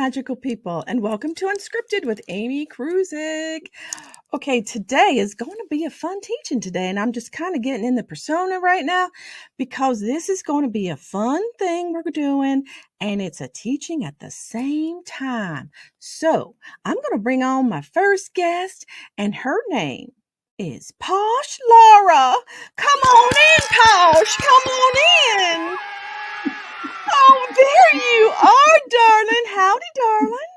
magical people, and welcome to Unscripted with Amy Kruzic. Okay, today is going to be a fun teaching today, and I'm just kind of getting in the persona right now because this is going to be a fun thing we're doing, and it's a teaching at the same time. So I'm going to bring on my first guest, and her name is Posh Laura. Come on in, Posh. Come on in. Oh, there you are, darling. Howdy, darling.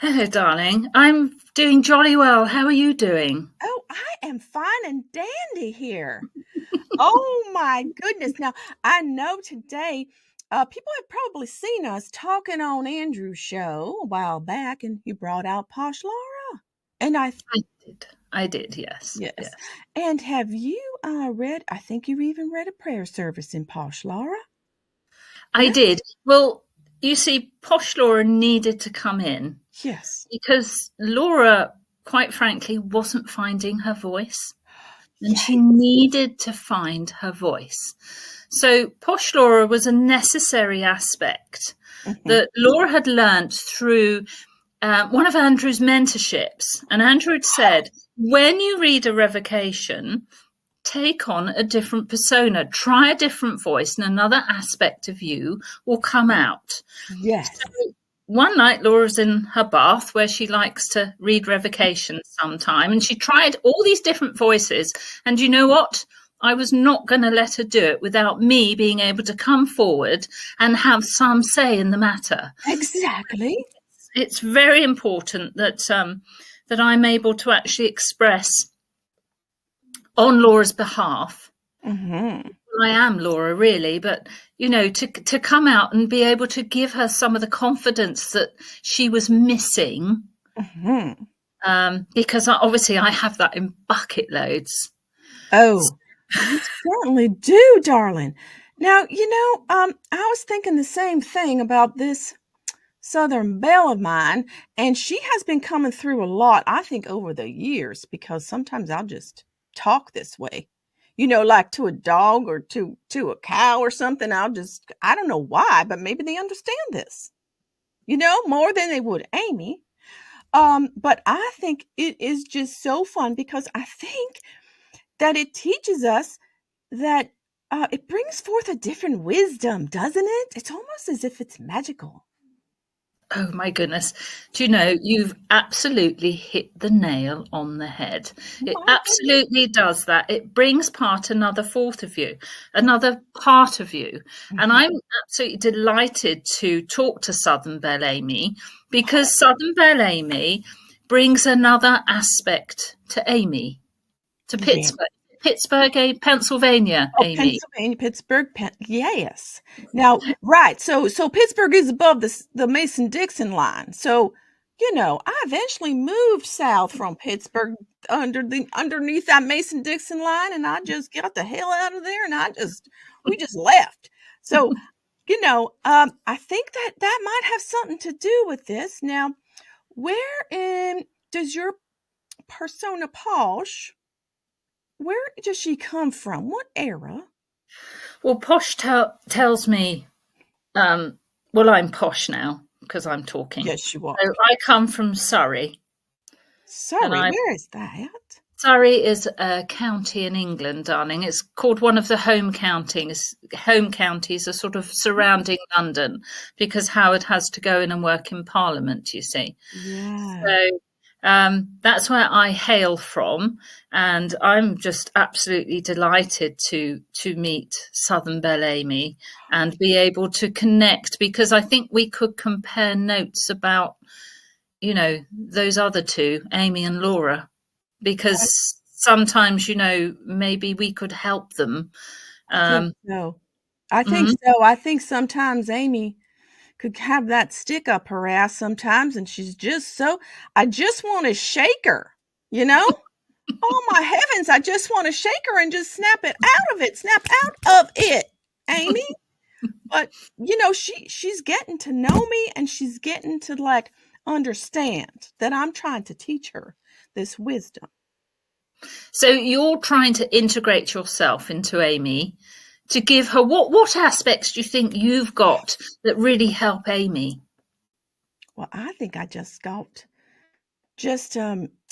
Hello, darling. I'm doing jolly well. How are you doing? Oh, I am fine and dandy here. Oh, my goodness. Now, I know today people have probably seen us talking on Andrew's show a while back, and you brought out Posh Laura. And I did, yes. Yes. And have you read, I think you even read a prayer service in Posh Laura? I did. Well, you see, Posh Laura needed to come in. Yes. Because Laura, quite frankly, wasn't finding her voice. And she needed to find her voice. So Posh Laura was a necessary aspect that Laura had learnt through one of Andrew's mentorships. And Andrew had said, when you read a revocation, take on a different persona, try a different voice, and another aspect of you will come out. Yes. So one night, Laura's in her bath where she likes to read revocations sometime, and she tried all these different voices. And you know what? I was not going to let her do it without me being able to come forward and have some say in the matter. Exactly. It's very important that that I'm able to actually express on Laura's behalf. Mm-hmm. Well, I am Laura, really, but, you know, to come out and be able to give her some of the confidence that she was missing, because obviously I have that in bucket loads. Oh, you certainly do, darling. Now, you know, I was thinking the same thing about this Southern Belle of mine, and she has been coming through a lot, I think, over the years, because sometimes I'll just talk this way, you know, like to a dog or to a cow or something. I don't know why, but maybe they understand this, you know, more than they would Amy. But I think it is just so fun because I think that it teaches us that it brings forth a different wisdom, doesn't it? It's almost as if it's magical. Oh, my goodness. Do you know, you've absolutely hit the nail on the head. It absolutely does that. It brings another part of you. And I'm absolutely delighted to talk to Southern Belle Amy, because Southern Belle Amy brings another aspect to Amy, to Pittsburgh. Pittsburgh, Pennsylvania, Amy. Pennsylvania, Pittsburgh, yes. Now, right. So Pittsburgh is above the Mason-Dixon line. So, you know, I eventually moved south from Pittsburgh underneath that Mason-Dixon line, and I just got the hell out of there, and we just left. So, you know, I think that might have something to do with this. Now, where does your persona Posh? Where does she come from? What era? Well, Posh tells me, well, I'm Posh now because I'm talking. Yes, you are. So I come from Surrey. Surrey, where is that? Surrey is a county in England, darling. It's called one of the home counties. Home counties are sort of surrounding London because Howard has to go in and work in Parliament, you see. Yeah. So that's where I hail from, and I'm just absolutely delighted to meet Southern Belle Amy and be able to connect, because I think we could compare notes about, you know, those other two, Amy and Laura, because sometimes, you know, maybe we could help them. I think so. I think sometimes Amy could have that stick up her ass sometimes, and she's just I just want to shake her, you know? Oh my heavens, I just want to shake her and just snap out of it, Amy. But, you know, she's getting to know me, and she's getting to like understand that I'm trying to teach her this wisdom. So you're trying to integrate yourself into Amy to give her what aspects do you think you've got that really help Amy? Well, I think I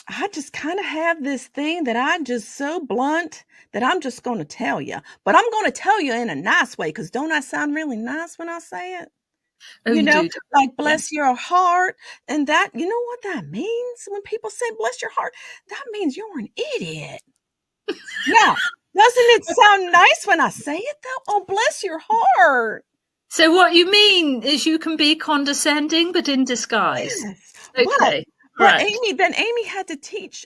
I just kind of have this thing that I'm just so blunt that I'm just going to tell you. But I'm going to tell you in a nice way, because don't I sound really nice when I say it? Oh, You you know, do. like Yeah. bless your heart. And that, you know what that means when people say bless your heart? That means you're an idiot. Now, doesn't it sound nice when I say it though? Oh, bless your heart. So what you mean is you can be condescending, but in disguise. Yes. Okay. But Right. Amy had to teach,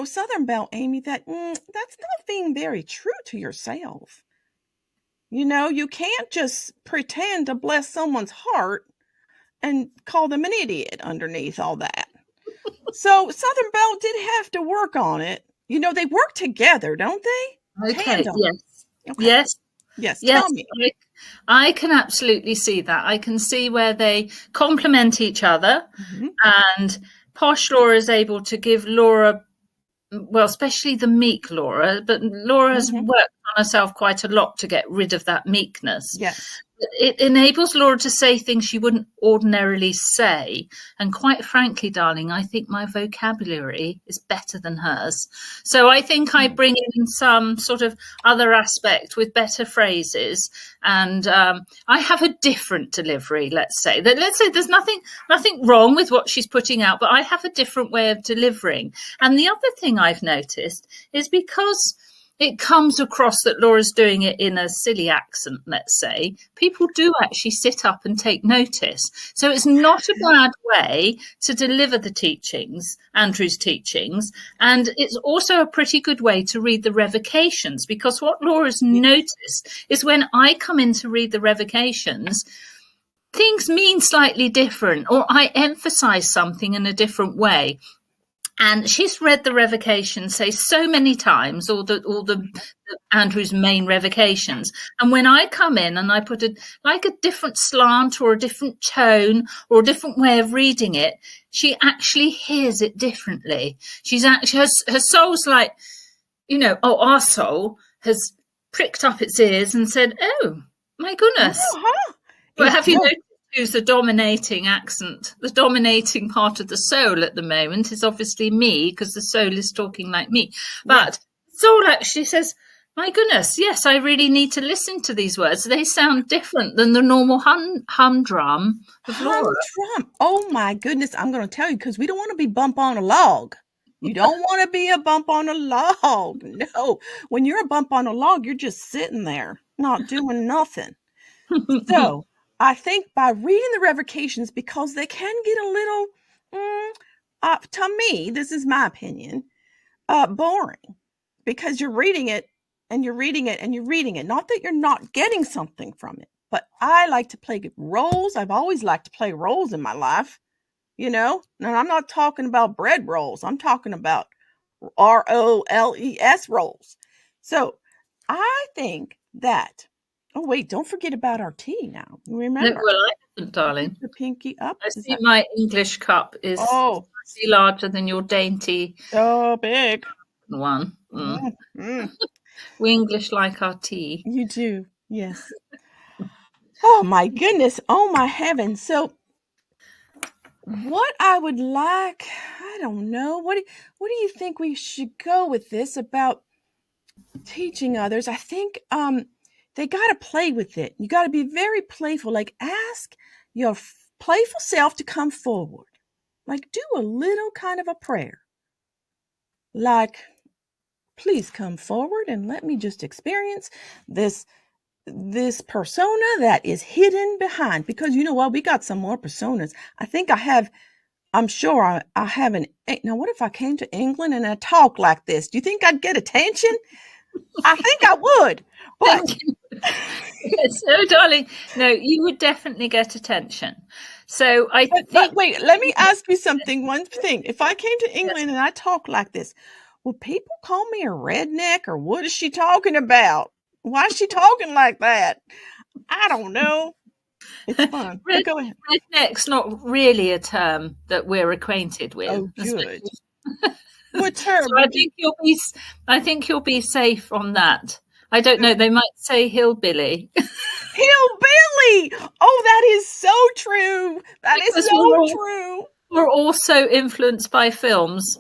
Southern Belle Amy, that that's not being very true to yourself. You can't just pretend to bless someone's heart and call them an idiot underneath all that. So Southern Belle did have to work on it. They work together, don't they? Okay. Tandem. Yes. Okay. Yes. Yes. Yes. Tell me. I can absolutely see that. I can see where they complement each other, Mhm. and Posh Laura is able to give Laura, well, especially the meek Laura, but Laura has Mhm. worked on herself quite a lot to get rid of that meekness. Yes. It enables Laura to say things she wouldn't ordinarily say. And quite frankly, darling, I think my vocabulary is better than hers. So I think I bring in some sort of other aspect with better phrases. And I have a different delivery, let's say. Let's say there's nothing wrong with what she's putting out, but I have a different way of delivering. And the other thing I've noticed is because it comes across that Laura's doing it in a silly accent, let's say, people do actually sit up and take notice. So it's not a bad way to deliver the teachings, Andrew's teachings. And it's also a pretty good way to read the revocations, because what Laura's noticed is when I come in to read the revocations, things mean slightly different, or I emphasize something in a different way. And she's read the revocations, say, so many times, all the Andrew's main revocations. And when I come in and I put a different slant or a different tone or a different way of reading it, she actually hears it differently. She's actually, her soul's like, our soul has pricked up its ears and said, oh, my goodness. Uh-huh. Well, have you noticed who's the dominating accent? The dominating part of the soul at the moment is obviously me, because the soul is talking like me. But the soul actually says, my goodness, yes, I really need to listen to these words. They sound different than the normal humdrum of Laura. Humdrum. Oh my goodness. I'm going to tell you, because we don't want to be bump on a log. You don't want to be a bump on a log. No. When you're a bump on a log, you're just sitting there, not doing nothing. So I think by reading the revocations, because they can get a little, to me, this is my opinion, boring, because you're reading it and you're reading it and you're reading it. Not that you're not getting something from it, but I like to play roles. I've always liked to play roles in my life, and I'm not talking about bread rolls. I'm talking about ROLES roles. So I think that, oh wait, don't forget about our tea now. Remember. Well, I haven't, darling. Put your pinky up. I see my English cup is slightly larger than your dainty big one. We English like our tea. You do, yes. Oh my goodness. Oh my heavens. So what I would like, I don't know. What do you think we should go with this about teaching others? I think they got to play with it. You got to be very playful. Like, ask your playful self to come forward. Like, do a little kind of a prayer. Like, please come forward and let me just experience this persona that is hidden behind. Because you know what? We got some more personas. I'm sure I have now what if I came to England and I talk like this? Do you think I'd get attention? I think I would. But so, darling, no, you would definitely get attention. So but wait, let me ask you something. One thing. If I came to England and I talk like this, will people call me a redneck, or what is she talking about? Why is she talking like that? I don't know. It's fun. Go ahead. Redneck's not really a term that we're acquainted with. Oh, good. What term? So I think you'll be safe on that. I don't know. They might say hillbilly. Hillbilly. Oh, that is so true. That is Because so true. we're also influenced by films.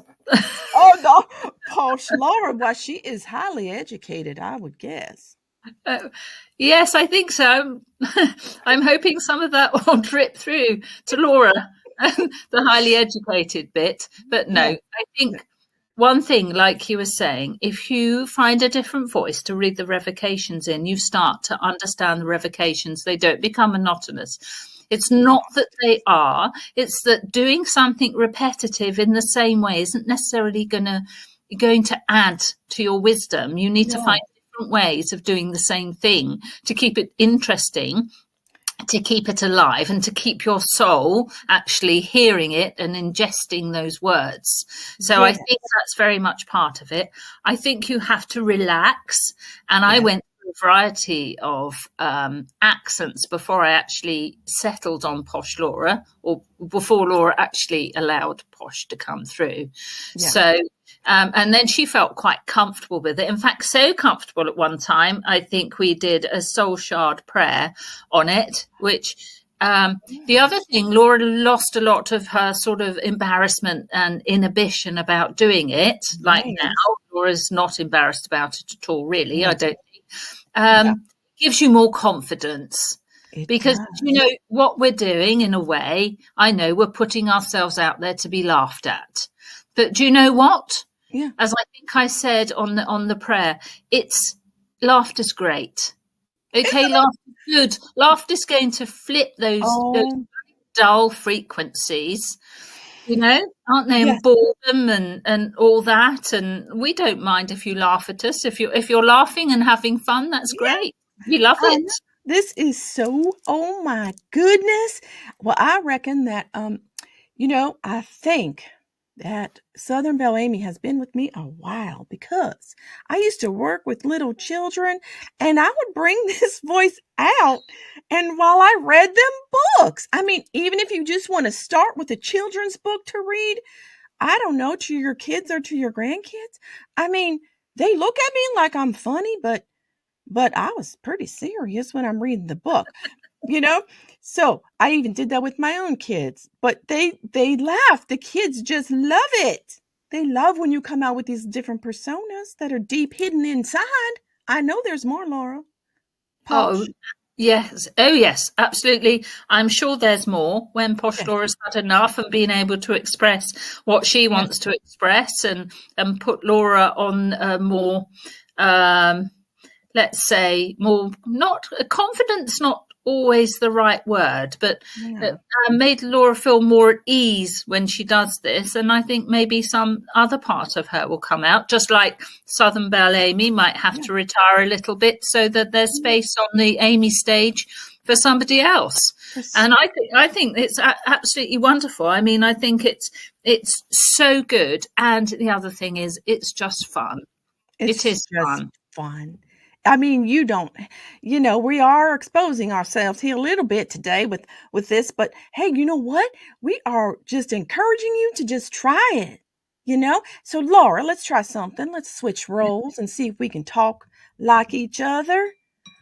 Oh, no. Posh Laura, well, she is highly educated, I would guess. Yes, I think so. I'm hoping some of that will drip through to Laura, the highly educated bit. But no, Yeah. I think one thing, like you were saying, if you find a different voice to read the revocations in, you start to understand the revocations. They don't become monotonous. It's not that they are, it's that doing something repetitive in the same way isn't necessarily going to add to your wisdom. You need to find No. different ways of doing the same thing to keep it interesting, to keep it alive, and to keep your soul actually hearing it and ingesting those words. So I Yeah. think that's very much part of it. I think you have to relax. And I Yeah. went through a variety of accents before I actually settled on Posh Laura, or before Laura actually allowed Posh to come through. Yeah. So and then she felt quite comfortable with it. In fact, so comfortable at one time, I think we did a soul shard prayer on it, which the other thing, Laura lost a lot of her sort of embarrassment and inhibition about doing it. Like now, Nice. Laura's not embarrassed about it at all, really, I Yeah. don't think. Yeah. Gives you more confidence. It Because, you does. know, what we're doing in a way, I know we're putting ourselves out there to be laughed at. But do you know what? Yeah. As I think I said on the prayer, it's laughter's great. Okay, laughter's good. Laughter's going to flip those Oh, dull frequencies, you know, aren't they? yes. And boredom and all that. And we don't mind if you laugh at us. If you're laughing and having fun, that's Yeah. great. We love I it. know. This is so, oh my goodness. Well, I reckon that I think that Southern Belle Amy has been with me a while because I used to work with little children and I would bring this voice out and while I read them books. I mean, even if you just want to start with a children's book to read, I don't know, to your kids or to your grandkids. I mean, they look at me like I'm funny, but I was pretty serious when I'm reading the book, you know? So I even did that with my own kids, but they laugh. The kids just love it. They love when you come out with these different personas that are deep hidden inside. I know there's more, Laura. Oh, Posh. yes. Oh, yes, absolutely. I'm sure there's more when Posh Yes. Laura's had enough and been able to express what she Yes. wants to express, and put Laura on a more, um, let's say, more, not confidence, not always the right word, but Yeah. made Laura feel more at ease when she does this. And I think maybe some other part of her will come out, just like Southern Belle Amy might have Yeah. to retire a little bit so that there's space on the Amy stage for somebody else. And I think it's absolutely wonderful. I mean, I think it's so good. And the other thing is, it's just fun. It It's is just fun. fun. I mean, we are exposing ourselves here a little bit today with this, but hey, you know what? We are just encouraging you to just try it, you know? So Laura, let's try something. Let's switch roles and see if we can talk like each other.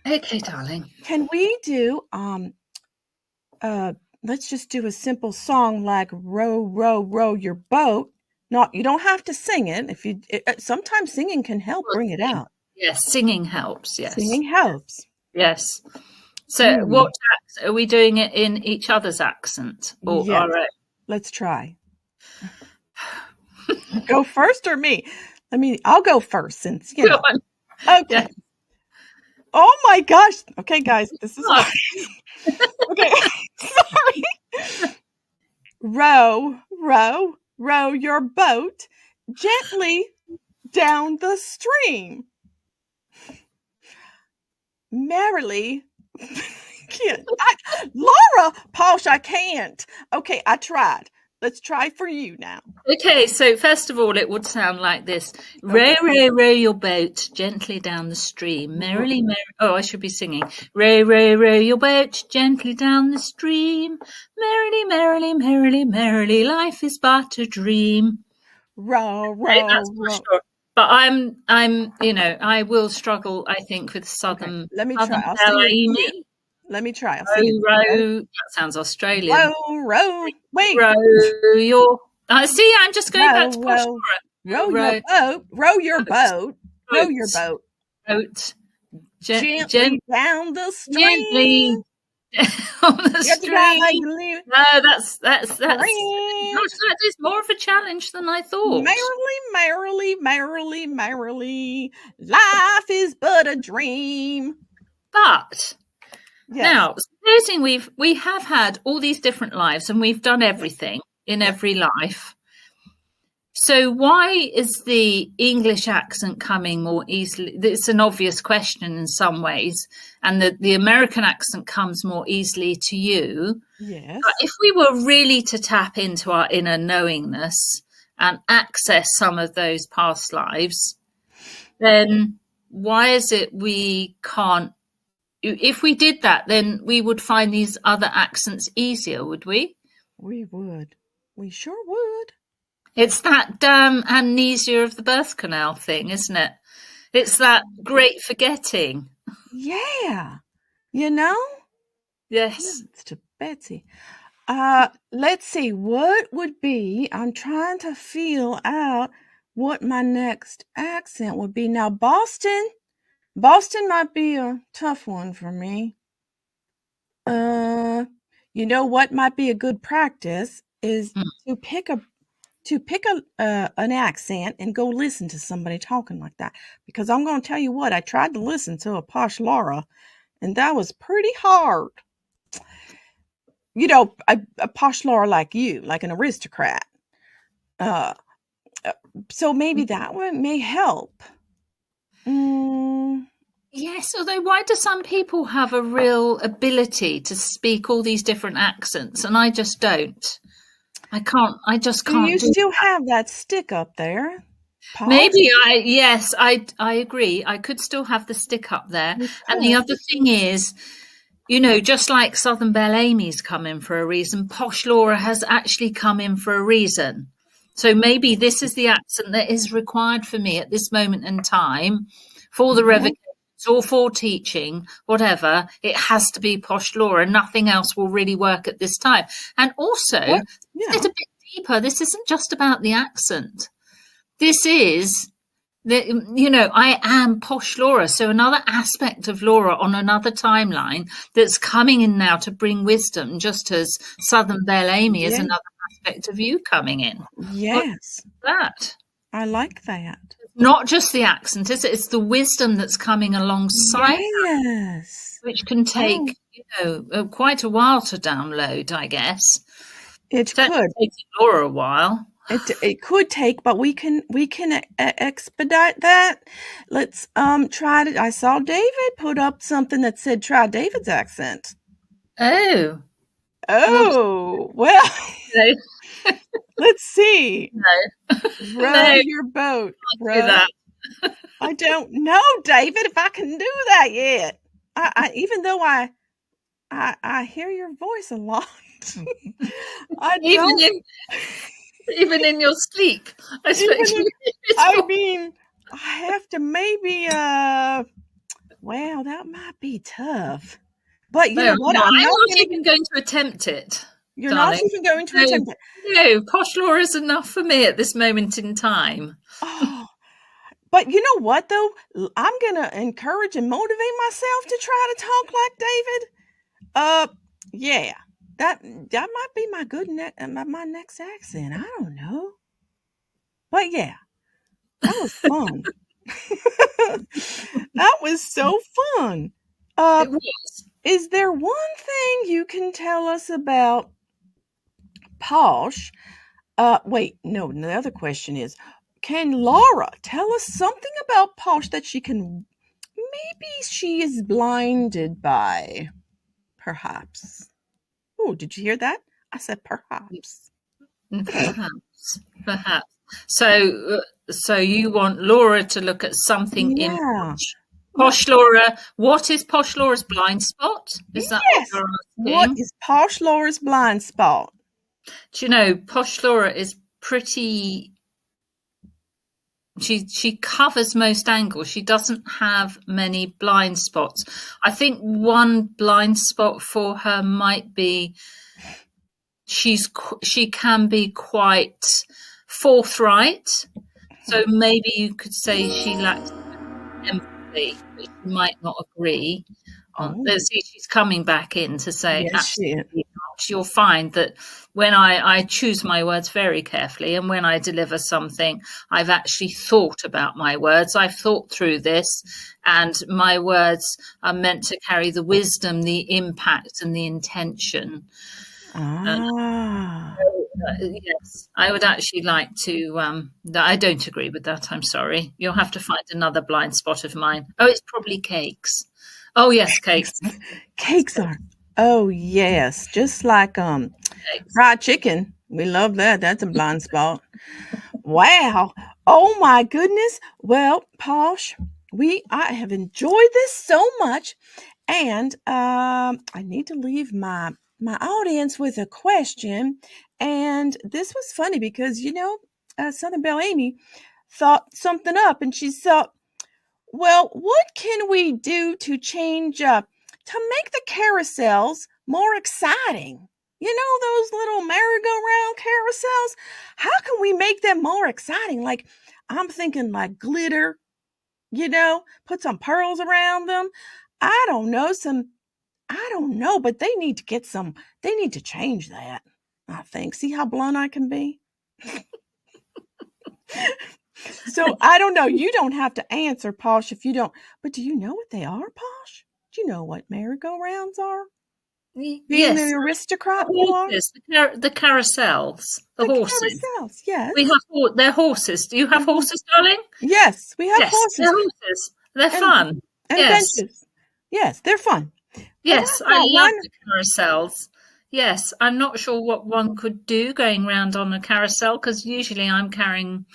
Okay, darling. Can we do uh let's just do a simple song like row row row your boat. Not you don't have to sing it if sometimes singing can help Well, bring it out. yes, singing helps. Yes, Singing helps. yes. So, Hmm. what are we doing it in each other's accent or Yes, our own? let's try. Go first or me? I'll go first since, Go on. Yeah. Okay. Oh my gosh. Okay, guys, this is Oh, hard. Okay. Sorry. Row, row, row your boat gently down the stream. Merrily. Can't. Laura, Posh, I can't. Okay, I tried. Let's try for you now. okay, so first of all, it would sound like this: row, Okay. row, row your boat gently down the stream, merrily, merrily. Oh, I should be singing: row, row, row your boat gently down the stream, merrily, merrily, merrily, merrily. Life is but a dream. Row, Okay, that's row, for row. sure. But I will struggle, I think, with Okay, Southern let me try. Southern I'll Belle sing it for you. Amy. Let me try. I'll sing it. Row. That sounds Australian. Row. Wait. Row your. See, I'm just going back to Posh Row Laura. your boat. Row your boat. Row your boat. Boat. Gently down the stream. Gently on the stream. No, that's gosh, that is more of a challenge than I thought. Merrily, life is but a dream. But now, supposing we have had all these different lives and we've done everything in every life. So why is the English accent coming more easily? It's an obvious question in some ways, and the American accent comes more easily to you. Yes. But if we were really to tap into our inner knowingness and access some of those past lives, then why is it we can't? If we did that, then we would find these other accents easier, would we? We would. We sure would. It's that damn amnesia of the birth canal thing, isn't it? It's that great forgetting. Yeah. You know? Yes. It's to Betsy. Let's see. What would be, I'm trying to feel out what my next accent would be. Now, Boston might be a tough one for me. You know what might be a good practice is to pick an accent and go listen to somebody talking like that. Because I'm going to tell you what, I tried to listen to a Posh Laura, and that was pretty hard. You know, a Posh Laura like you, like an aristocrat. So maybe that one may help. Yes, although why do some people have a real ability to speak all these different accents and I just don't? I just can't. Do you still have that stick up there? Posh? Maybe I agree. I could still have the stick up there. And the other thing is, you know, just like Southern Belle Amy's come in for a reason, Posh Laura has actually come in for a reason. So maybe this is the accent that is required for me at this moment in time for the revocations or for teaching, whatever. It has to be Posh Laura. Nothing else will really work at this time. And also, it's a bit deeper. This isn't just about the accent. This is, I am Posh Laura. So another aspect of Laura on another timeline that's coming in now to bring wisdom, just as Southern Belle Amy is another aspect of you coming in. Yes. That. I like that. Not just the accent, is it? It's the wisdom that's coming alongside that, which can take, quite a while to download, I guess. It could take Laura a while. It could take, but we can expedite that. Let's try it. I saw David put up something that said try David's accent. Oh, well. Let's see. No. Row your boat. That. I don't know, David, if I can do that yet. I even though I hear your voice a lot. Even in your sleep. I mean, I have to maybe wow, that might be tough. But you know what? I'm not even going to attempt it. You're not even going to attempt it. No, Posh Laura is enough for me at this moment in time. Oh, but you know what, though? I'm going to encourage and motivate myself to try to talk like David. Yeah, that might be my next accent. I don't know. But yeah, that was fun. That was so fun. It was. Is there one thing you can tell us about Posh? Wait, no, the other question is, can Laura tell us something about Posh that maybe she is blinded by? Perhaps. Oh, did you hear that? I said perhaps. Perhaps. So you want Laura to look at something in Posh. Posh Laura, what is Posh Laura's blind spot? Is that what you're asking? What is Posh Laura's blind spot? Do you know, Posh Laura is pretty She covers most angles. She doesn't have many blind spots. I think one blind spot for her might be she can be quite forthright. So maybe you could say she lacks empathy, but she might not agree. See, she's coming back in to say, Yes, she is. absolutely not. You'll find that when I choose my words very carefully, and when I deliver something, I've actually thought about my words. I've thought through this, and my words are meant to carry the wisdom, the impact, and the intention. Yes, I would actually like to. I don't agree with that. I'm sorry. You'll have to find another blind spot of mine. Oh, it's probably cakes. Oh yes, cakes. Cakes are. Oh yes, just like fried chicken. We love that. That's a blind spot. Wow. Oh my goodness. Well, Posh, I have enjoyed this so much, and I need to leave my audience with a question. And this was funny because Southern Belle Amy thought something up, and she thought, well, what can we do to change to make the carousels more exciting? Those little merry-go-round carousels? How can we make them more exciting? Like, I'm thinking like glitter, put some pearls around them. I don't know, but they need to change that, I think. See how blunt I can be? So I don't know. You don't have to answer, Posh, if you don't. But do you know what they are, Posh? Do you know what merry-go-rounds are? Being Yes, the aristocrat you are? the carousels, the horses. Carousels, yes. They're horses. Do you have horses, darling? Yes, we have Yes, horses. they're horses. They're fun. And yes. benches. Yes, they're fun. Yes, I love the carousels. Yes, I'm not sure what one could do going round on a carousel, because usually I'm carrying,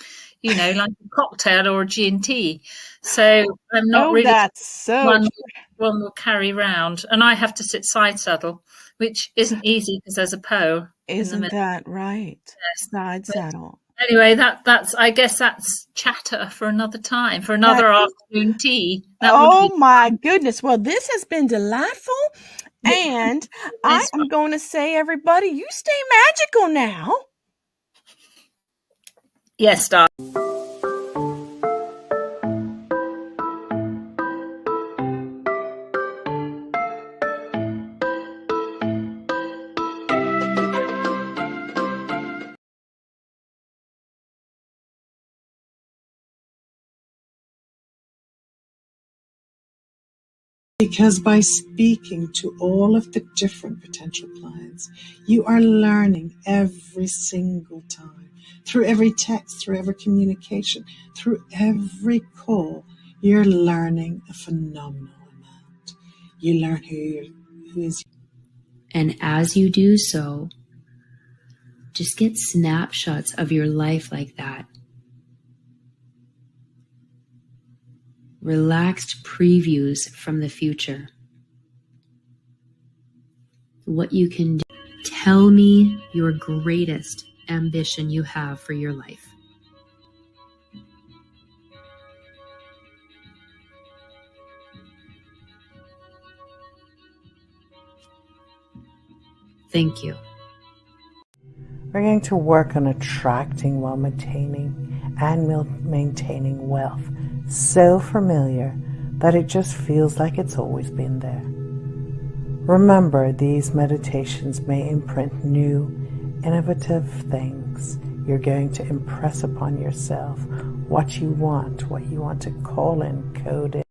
like a cocktail or a G&T. So I'm not really that's so one will carry round. And I have to sit side saddle, which isn't easy because there's a pole in the middle. Isn't that right? Yes. Side saddle. Anyway, I guess that's chatter for another time, for another afternoon tea. My goodness. Well, this has been delightful. And I am going to say, everybody, you stay magical now. Yes, darling. Because by speaking to all of the different potential clients, you are learning every single time. Through every text, through every communication, through every call, you're learning a phenomenal amount. You learn who is. And as you do so, just get snapshots of your life like that. Relaxed previews from the future. What you can do. Tell me your greatest ambition you have for your life. Thank you. We're going to work on attracting while maintaining wealth so familiar that it just feels like it's always been there. Remember, these meditations may imprint new, innovative things. You're going to impress upon yourself what you want to call in, code in.